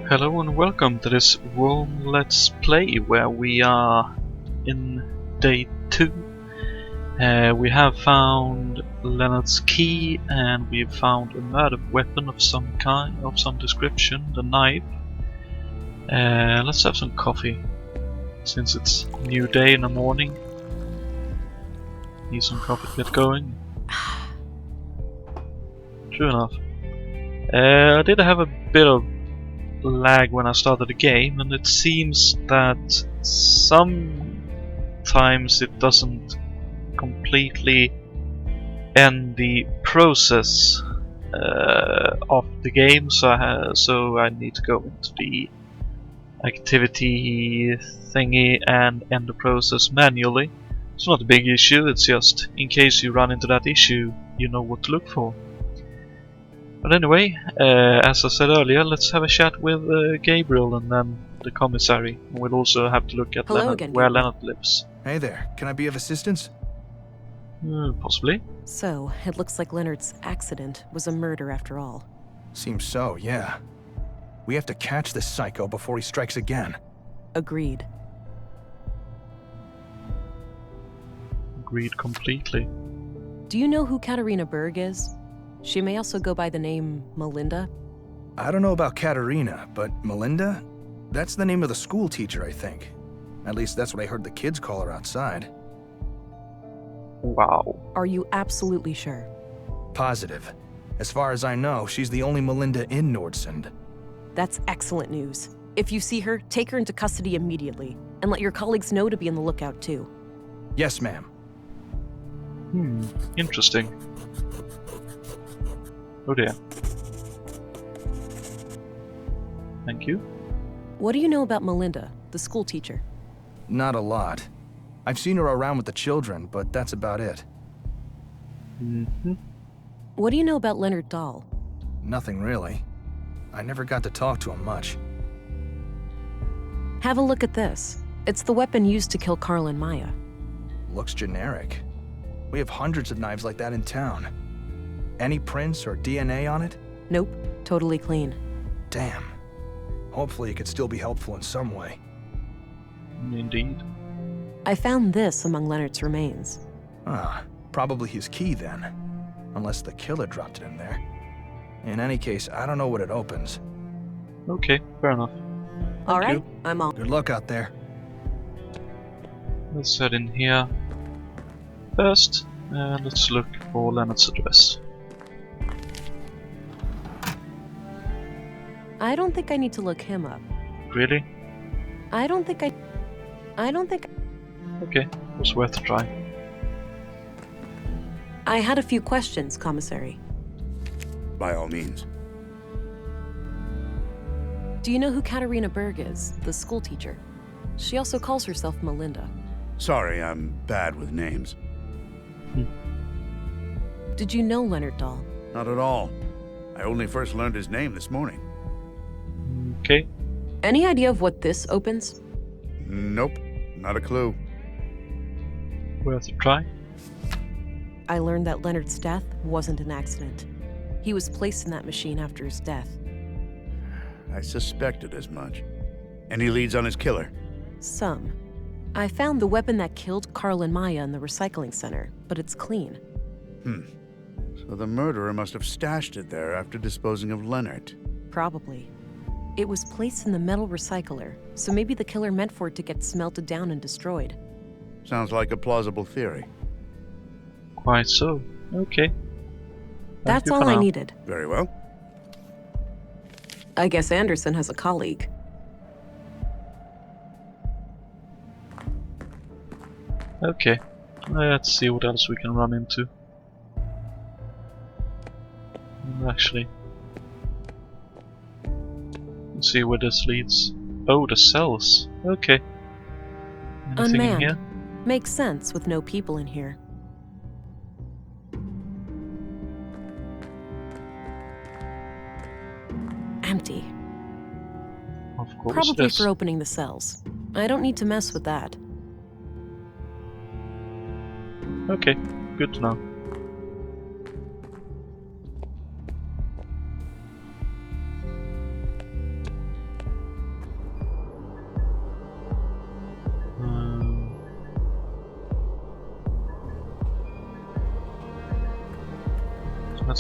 Hello and welcome to this Rome Let's Play where we are in day 2. We have found Leonard's key and we've found a murder weapon of some kind, of some description, the knife. Let's have some coffee, since it's a new day in the morning. Need some coffee to get going. True enough. I did have a bit of lag when I started the game, and it seems that sometimes it doesn't completely end the process of the game, so I need to go into the activity thingy and end the process manually. It's not a big issue, it's just in case you run into that issue, you know what to look for. But anyway, as I said earlier, let's have a chat with Gabriel and then the commissary. And we'll also have to look at where Leonard lives. Hey there, can I be of assistance? Possibly. So, it looks like Leonard's accident was a murder after all. Seems so, yeah. We have to catch this psycho before he strikes again. Agreed. Agreed completely. Do you know who Katarina Berg is? She may also go by the name Melinda. I don't know about Katarina, but Melinda? That's the name of the school teacher, I think. At least that's what I heard the kids call her outside. Wow. Are you absolutely sure? Positive. As far as I know, she's the only Melinda in Nordsund. That's excellent news. If you see her, take her into custody immediately, and let your colleagues know to be on the lookout too. Yes, ma'am. Interesting. Oh dear. Thank you. What do you know about Melinda, the school teacher? Not a lot. I've seen her around with the children, but that's about it. What do you know about Leonard Dahl? Nothing really. I never got to talk to him much. Have a look at this. It's the weapon used to kill Carl and Maya. Looks generic. We have hundreds of knives like that in town. Any prints or DNA on it? Nope, totally clean. Damn. Hopefully it could still be helpful in some way. Indeed. I found this among Leonard's remains. Probably his key then. Unless the killer dropped it in there. In any case, I don't know what it opens. Okay, fair enough. All right, you. I'm on. Good luck out there. Let's head in here first, and let's look for Leonard's address. I don't think I need to look him up. Really? I don't think Okay, was worth a try. I had a few questions, Commissary. By all means. Do you know who Katarina Berg is, the school teacher? She also calls herself Melinda. Sorry, I'm bad with names. Did you know Leonard Dahl? Not at all. I only first learned his name this morning. Okay. Any idea of what this opens? Nope, not a clue. Worth a try. I learned that Leonard's death wasn't an accident. He was placed in that machine after his death. I suspected as much. Any leads on his killer? Some. I found the weapon that killed Carl and Maya in the recycling center, but it's clean. So the murderer must have stashed it there after disposing of Leonard. Probably. It was placed in the metal recycler, so maybe the killer meant for it to get smelted down and destroyed. Sounds like a plausible theory. Quite so. Okay. That's all I needed. Very well. I guess Anderson has a colleague. Okay. Let's see what else we can run into. Actually, let's see where this leads. Oh, the cells. Okay. Anything in here? Makes sense with no people in here. Empty. Of course. Probably Yes. for opening the cells. I don't need to mess with that. Okay, good to know.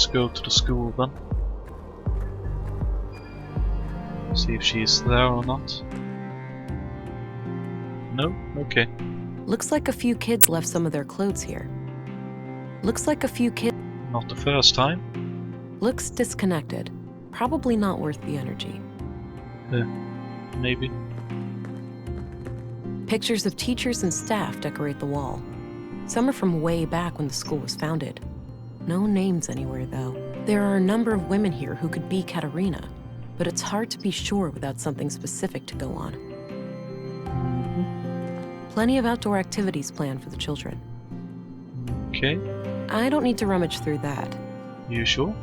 Let's go to the school then. See if she's there or not. No? Okay. Looks like a few kids left some of their clothes here. Looks like a few kids. Not the first time. Looks disconnected. Probably not worth the energy. Maybe. Pictures of teachers and staff decorate the wall. Some are from way back when the school was founded. No names anywhere, though. There are a number of women here who could be Katerina, but it's hard to be sure without something specific to go on. Plenty of outdoor activities planned for the children. Okay. I don't need to rummage through that. You sure?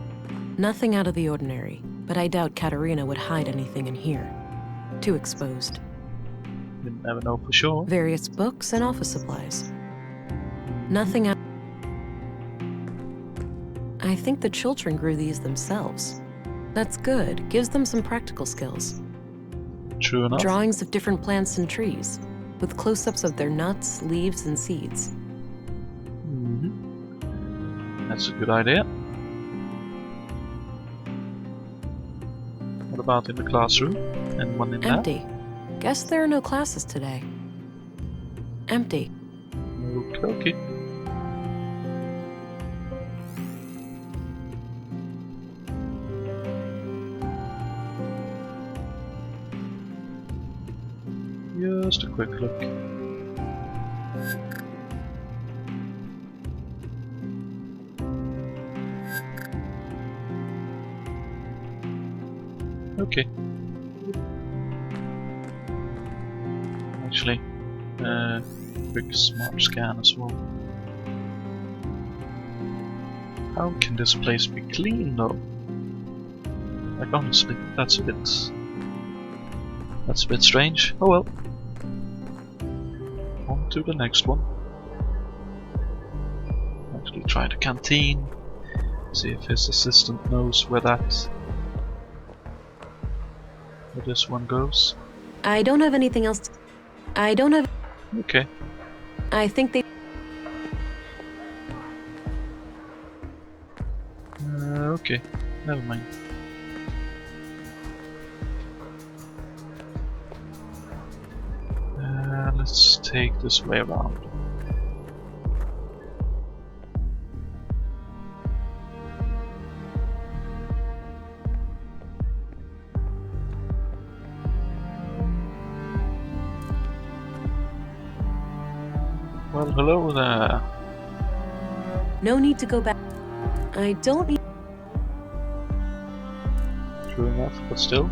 Nothing out of the ordinary, but I doubt Katerina would hide anything in here. Too exposed. You never know for sure. Various books and office supplies. Nothing out. I think the children grew these themselves. That's good. Gives them some practical skills. True enough. Drawings of different plants and trees, with close-ups of their nuts, leaves, and seeds. That's a good idea. What about in the classroom? Anyone in there? Empty. Guess there are no classes today. Empty. Okay. Just a quick look. Okay. Actually, quick smart scan as well. How can this place be clean though? Like honestly, that's a bit strange. Oh well. On to the next one. Actually try the canteen. See if his assistant knows where this one goes. I don't have anything else. I don't have. Okay. I think they. Okay. Never mind. Let's take this way around. Well, hello there. No need to go back. I don't need. True enough, but still.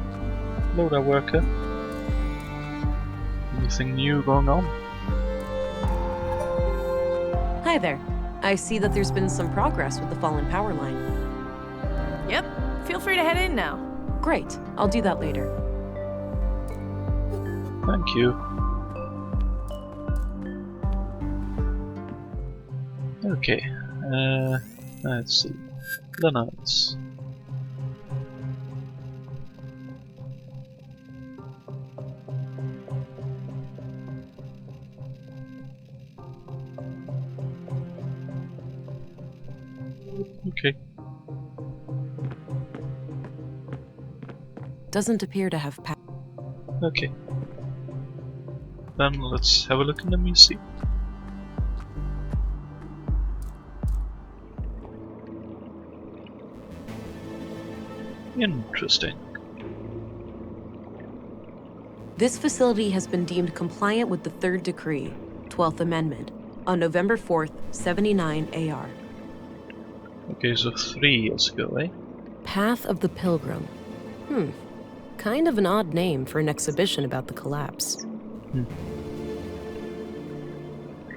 Hello there, worker. Anything new going on? Hi there. I see that there's been some progress with the fallen power line. Yep. Feel free to head in now. Great. I'll do that later. Thank you. Okay. Let's see. Leonard's. Okay. Doesn't appear to have power. Okay. Then let's have a look in the museum. Interesting. This facility has been deemed compliant with the Third Decree, 12th Amendment, on November 4th, 79 AR. Okay, so 3 years ago, eh? Path of the Pilgrim. Kind of an odd name for an exhibition about the collapse.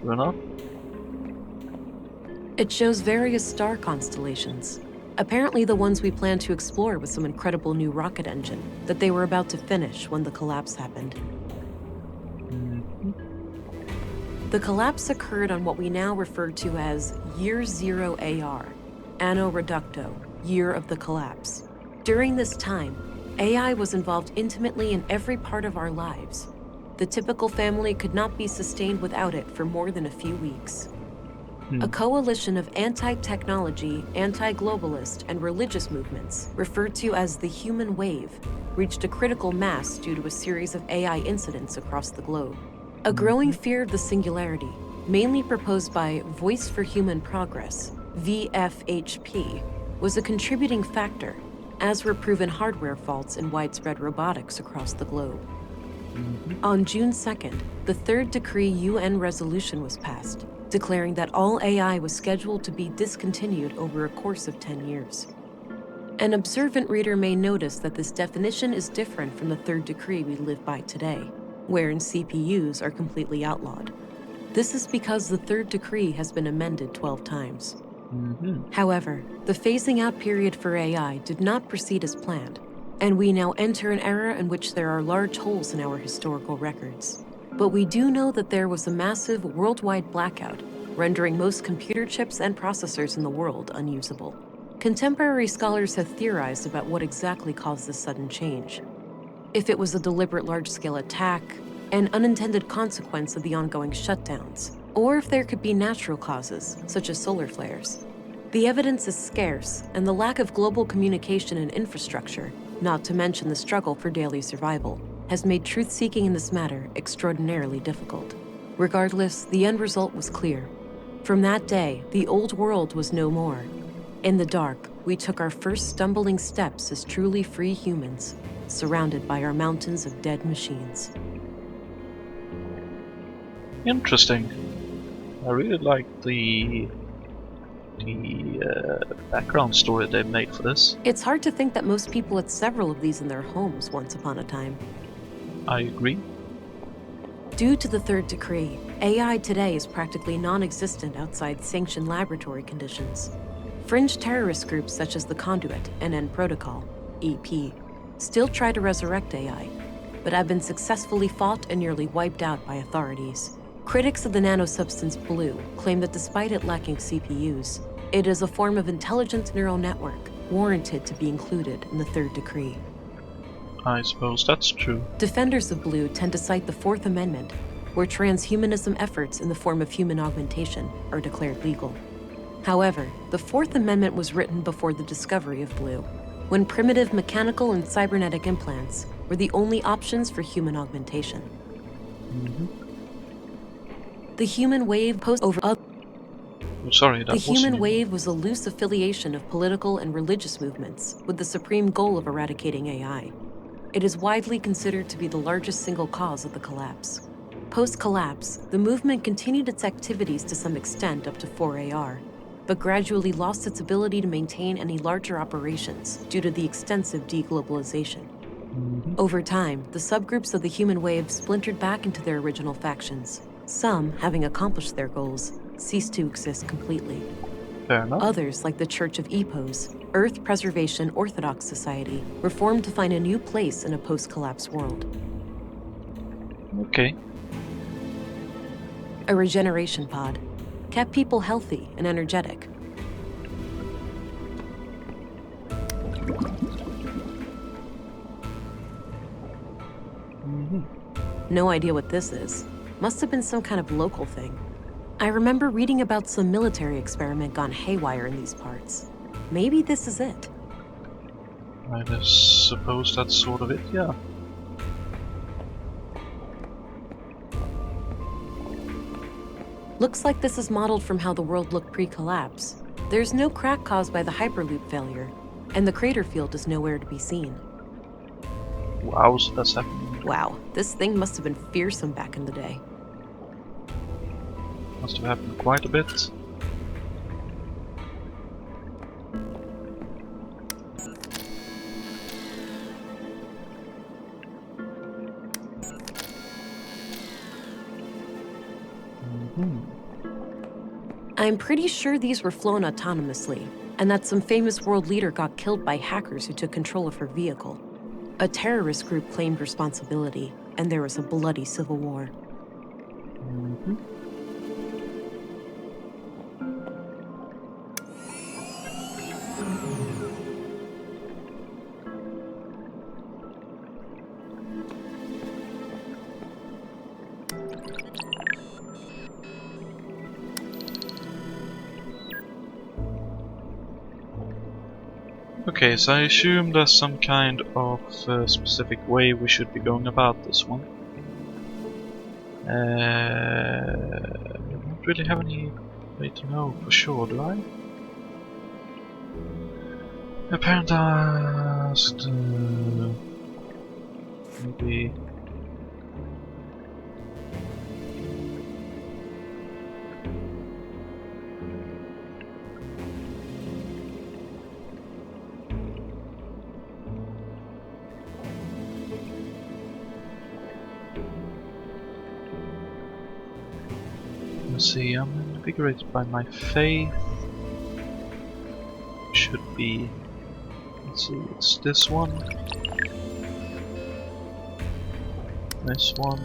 True enough. It shows various star constellations. Apparently the ones we plan to explore with some incredible new rocket engine that they were about to finish when the collapse happened. The collapse occurred on what we now refer to as Year Zero AR, Anno Reducto, Year of the Collapse. During this time, AI was involved intimately in every part of our lives. The typical family could not be sustained without it for more than a few weeks. A coalition of anti-technology, anti-globalist, and religious movements, referred to as the human wave, reached a critical mass due to a series of AI incidents across the globe. A growing fear of the singularity, mainly proposed by Voice for Human Progress, VFHP, was a contributing factor, as were proven hardware faults in widespread robotics across the globe. On June 2nd, the third decree UN resolution was passed, declaring that all AI was scheduled to be discontinued over a course of 10 years. An observant reader may notice that this definition is different from the third decree we live by today, wherein CPUs are completely outlawed. This is because the third decree has been amended 12 times. However, the phasing out period for AI did not proceed as planned, and we now enter an era in which there are large holes in our historical records. But we do know that there was a massive worldwide blackout, rendering most computer chips and processors in the world unusable. Contemporary scholars have theorized about what exactly caused this sudden change. If it was a deliberate large-scale attack, an unintended consequence of the ongoing shutdowns, or if there could be natural causes, such as solar flares. The evidence is scarce, and the lack of global communication and infrastructure, not to mention the struggle for daily survival, has made truth-seeking in this matter extraordinarily difficult. Regardless, the end result was clear. From that day, the old world was no more. In the dark, we took our first stumbling steps as truly free humans, surrounded by our mountains of dead machines. Interesting. I really like the background story they made for this. It's hard to think that most people had several of these in their homes once upon a time. I agree. Due to the third decree, AI today is practically non-existent outside sanctioned laboratory conditions. Fringe terrorist groups such as the Conduit and N Protocol, EP, still try to resurrect AI, but have been successfully fought and nearly wiped out by authorities. Critics of the nanosubstance Blue claim that despite it lacking CPUs, it is a form of intelligent neural network warranted to be included in the third decree. I suppose that's true. Defenders of Blue tend to cite the Fourth Amendment, where transhumanism efforts in the form of human augmentation are declared legal. However, the Fourth Amendment was written before the discovery of Blue, when primitive mechanical and cybernetic implants were the only options for human augmentation. The human wave Sorry, that The human wasn't- wave was a loose affiliation of political and religious movements with the supreme goal of eradicating AI. It is widely considered to be the largest single cause of the collapse. Post-collapse, the movement continued its activities to some extent up to 4AR, but gradually lost its ability to maintain any larger operations due to the extensive deglobalization. Over time, the subgroups of the human wave splintered back into their original factions. Some, having accomplished their goals, ceased to exist completely. Fair enough. Others, like the Church of Epos, Earth Preservation Orthodox Society, were formed to find a new place in a post-collapse world. Okay. A regeneration pod kept people healthy and energetic. No idea what this is. Must have been some kind of local thing. I remember reading about some military experiment gone haywire in these parts. Maybe this is it. I just suppose that's sort of it, yeah. Looks like this is modeled from how the world looked pre-collapse. There's no crack caused by the Hyperloop failure, and the crater field is nowhere to be seen. Wow, so that's happening. Wow, this thing must have been fearsome back in the day. Must have happened quite a bit. I'm pretty sure these were flown autonomously, and that some famous world leader got killed by hackers who took control of her vehicle. A terrorist group claimed responsibility, and there was a bloody civil war. Okay, so I assume there's some kind of specific way we should be going about this one. I don't really have any way to know for sure, do I? A parent asked... maybe... Let's see, I'm invigorated by my faith. Should be... Let's see, it's this one. This one.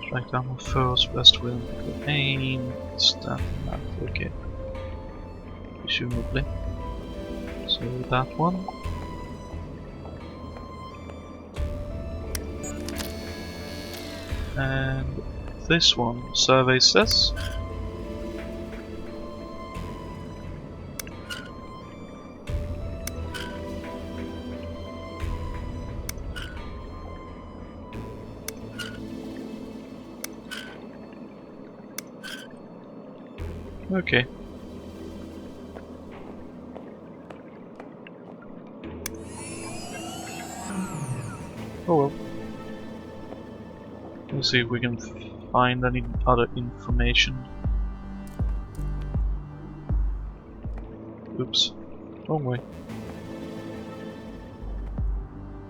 Strike down with first, best will, good aim. That and that, okay. Presumably. So that one. And this one, survey says. Okay. Oh well. Let's see if we can find any other information. Oops. Wrong way.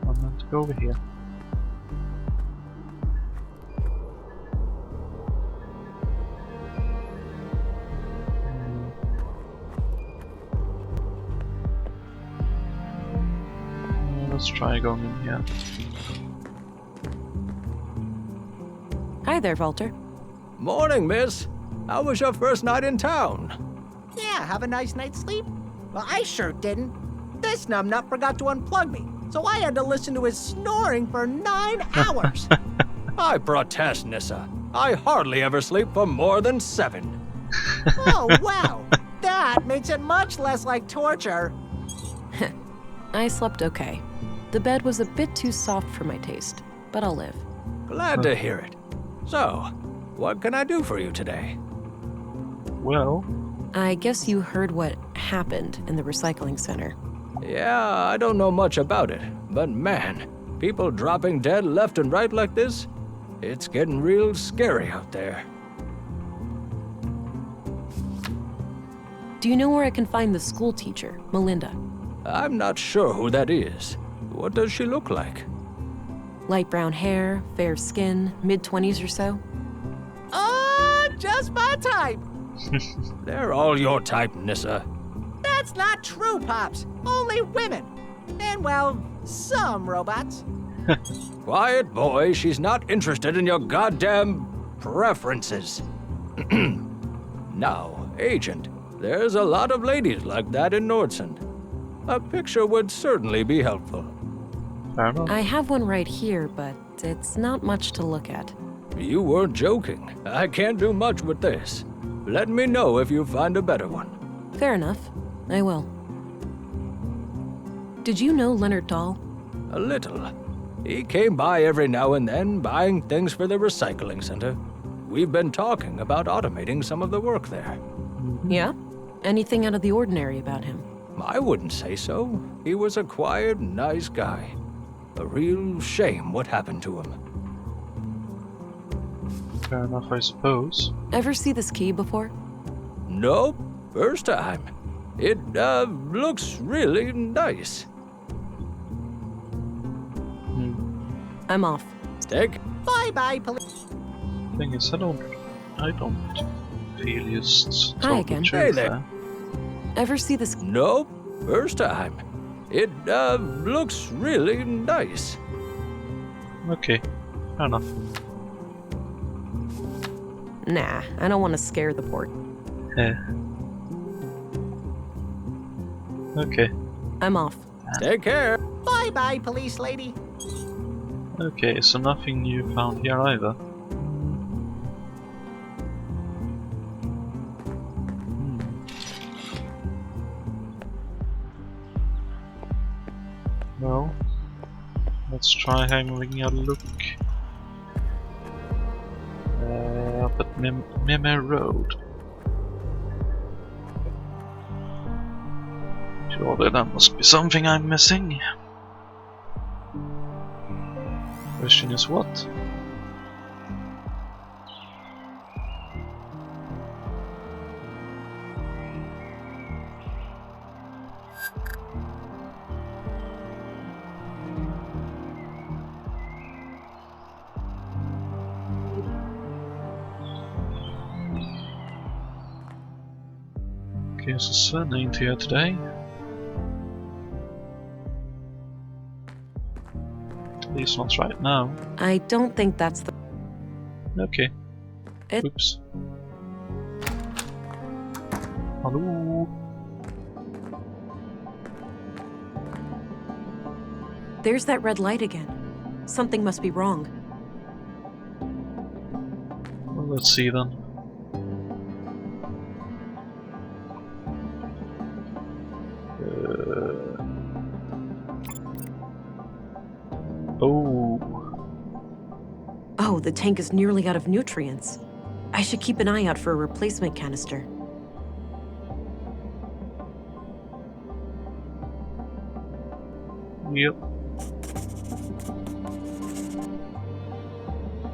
I'm meant to go over here. Let's try going in here. Hi there, Walter. Morning, miss. How was your first night in town? Yeah, have a nice night's sleep? Well, I sure didn't. This numbnut forgot to unplug me, so I had to listen to his snoring for 9 hours. I protest, Nissa. I hardly ever sleep for more than 7. Oh, wow. That makes it much less like torture. I slept okay. The bed was a bit too soft for my taste, but I'll live. Glad to hear it. So, what can I do for you today? Well, I guess you heard what happened in the recycling center. Yeah, I don't know much about it, but man, people dropping dead left and right like this, it's getting real scary out there. Do you know where I can find the school teacher, Melinda? I'm not sure who that is. What does she look like? Light brown hair, fair skin, mid-20s or so? Oh, just my type. They're all your type, Nissa. That's not true, Pops. Only women. And, well, some robots. Quiet, boy. She's not interested in your goddamn preferences. Now, Agent, there's a lot of ladies like that in Nordsund. A picture would certainly be helpful. fair enough. I have one right here, but it's not much to look at. You weren't joking. I can't do much with this. Let me know if you find a better one. Fair enough. I will. Did you know Leonard Dahl? A little. He came by every now and then, buying things for the recycling center. We've been talking about automating some of the work there. Yeah? Anything out of the ordinary about him? I wouldn't say so. He was a quiet, nice guy. A real shame what happened to him. Fair enough, I suppose. Ever see this key before? Nope, first time. It, looks really nice. I'm off. Stick? Bye-bye, police. Thing is, I don't feel just Hi told the again. truth Hey there. Ever see this? Nope, first time. It, looks really nice. Okay, fair enough. Nah, I don't want to scare the port. Yeah. Okay. I'm off. Take care. Bye-bye, police lady. Okay, so nothing new found here either. Well, let's try having a look. Up at Mime Road. Surely that must be something I'm missing. Question is what? Okay, so Sven ain't here today. At least not right now. I don't think that's the... Okay. It- Oops. Hello. There's that red light again. Something must be wrong. Well, let's see then. Oh, the tank is nearly out of nutrients. I should keep an eye out for a replacement canister. Yep.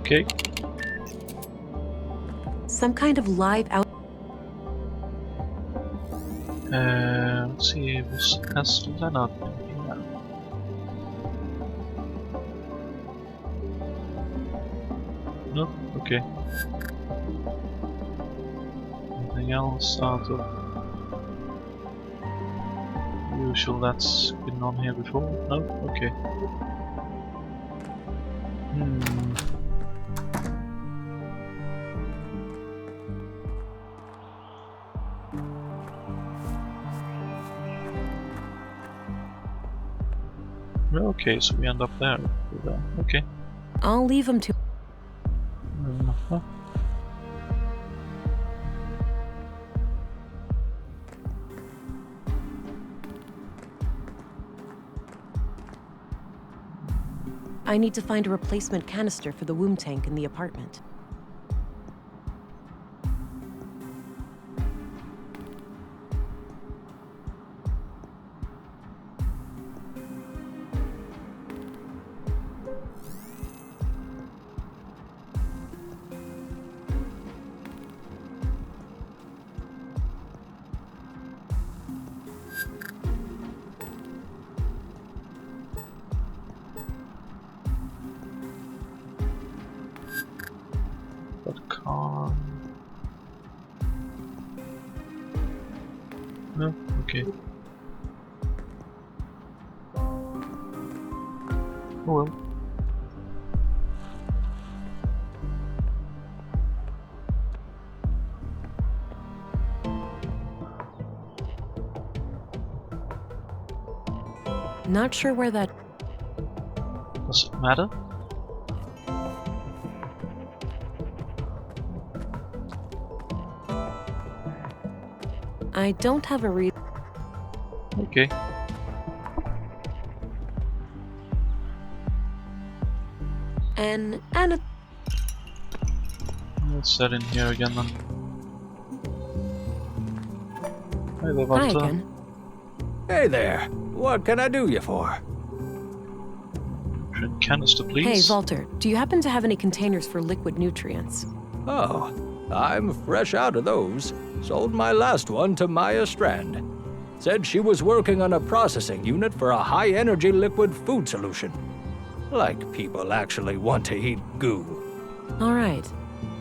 Okay. Some kind of live out... Let's see, has Leonard been here? No? Okay. Anything else out of usual that's been on here before? No? Okay. Okay, so we end up there. Okay. I'll leave him to... Uh-huh. I need to find a replacement canister for the womb tank in the apartment. No? Okay. Oh well. Not sure where that... Does it matter? I don't have a reason. Okay. And Let's set in here again then. Hi there, Hi Walter. again. Hey there. What can I do you for? Canister, please. Hey, Walter, do you happen to have any containers for liquid nutrients? Oh, I'm fresh out of those. Sold my last one to Maya Strand. Said she was working on a processing unit for a high-energy liquid food solution. Like people actually want to eat goo. All right.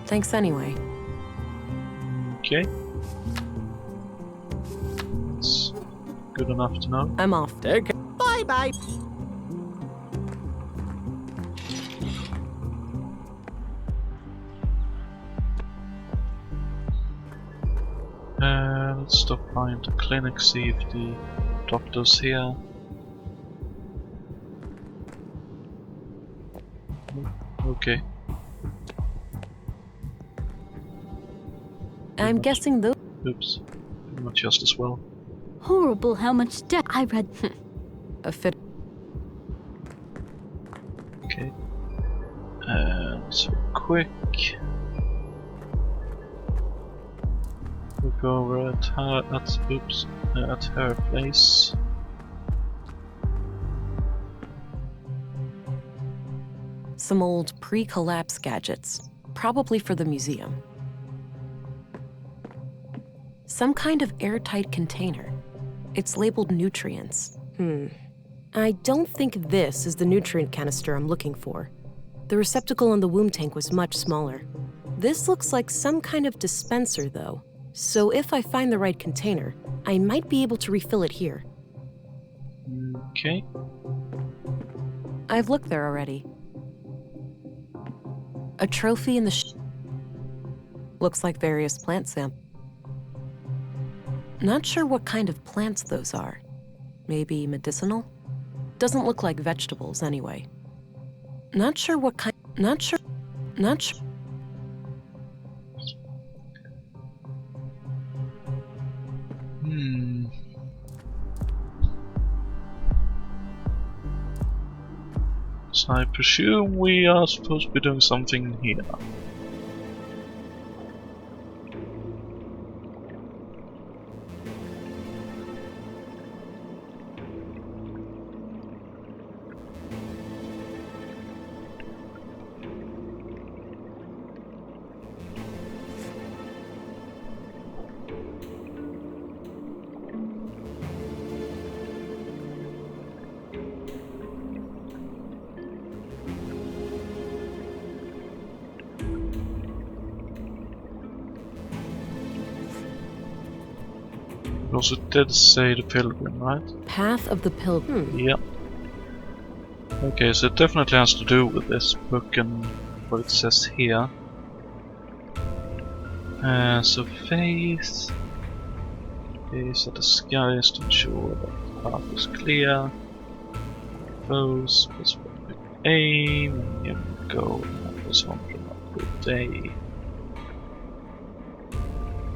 Thanks anyway. Okay. That's good enough to know. I'm off. Take care. Bye-bye. Let's stop by at the clinic, see if the doctor's here. Okay. I'm guessing those... Oops. Not just as well. Horrible how much debt I read. A fit... So quick. We'll go over at her place. Some old pre-collapse gadgets, probably for the museum. Some kind of airtight container. It's labeled nutrients. I don't think this is the nutrient canister I'm looking for. The receptacle on the womb tank was much smaller. This looks like some kind of dispenser, though. So if I find the right container, I might be able to refill it here. Okay. I've looked there already. A trophy in the looks like various plant samples. Not sure what kind of plants those are. Maybe medicinal? Doesn't look like vegetables anyway. Not sure what kind. Not sure. So I presume we are supposed to be doing something here. Also did say the pilgrim, right? Path of the Pilgrim. Yeah. Okay, so it definitely has to do with this book and what it says here. So faith. Gaze at the skies to ensure that the path is clear. Foes, specific aim, and you go and this one for a good day.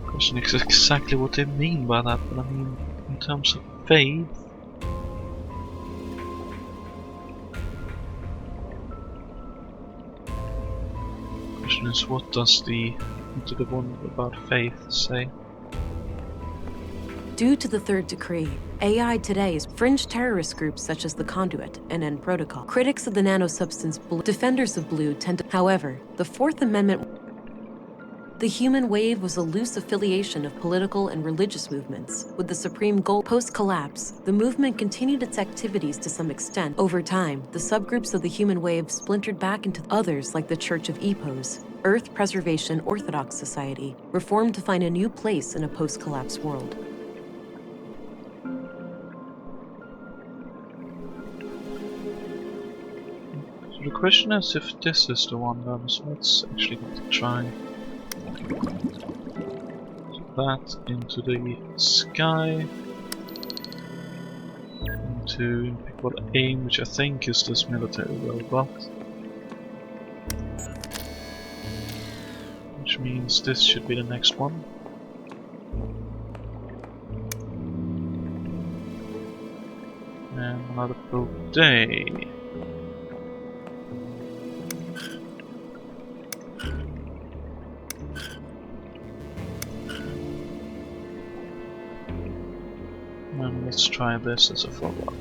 Question is exactly what they mean by that, but I mean in terms of faith. Question is, what does the one about faith say? Due to the third decree, AI today is fringe terrorist groups such as the Conduit and N Protocol. Critics of the nanosubstance blue, defenders of blue tend to. However, the Fourth Amendment. The human wave was a loose affiliation of political and religious movements, with the supreme goal. Post-collapse, the movement continued its activities to some extent. Over time, the subgroups of the human wave splintered back into others like the Church of Epos, Earth Preservation Orthodox Society, reformed to find a new place in a post-collapse world. So the question is if this is the one then, so let's actually have to try. That into the sky, into what aim, which I think is this military robot, which means this should be the next one. And another full day. And let's try this as a follow-up.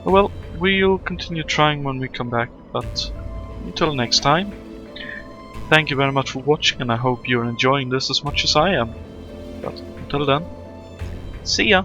Well, we'll continue trying when we come back, but until next time, thank you very much for watching, and I hope you're enjoying this as much as I am. But until then, see ya!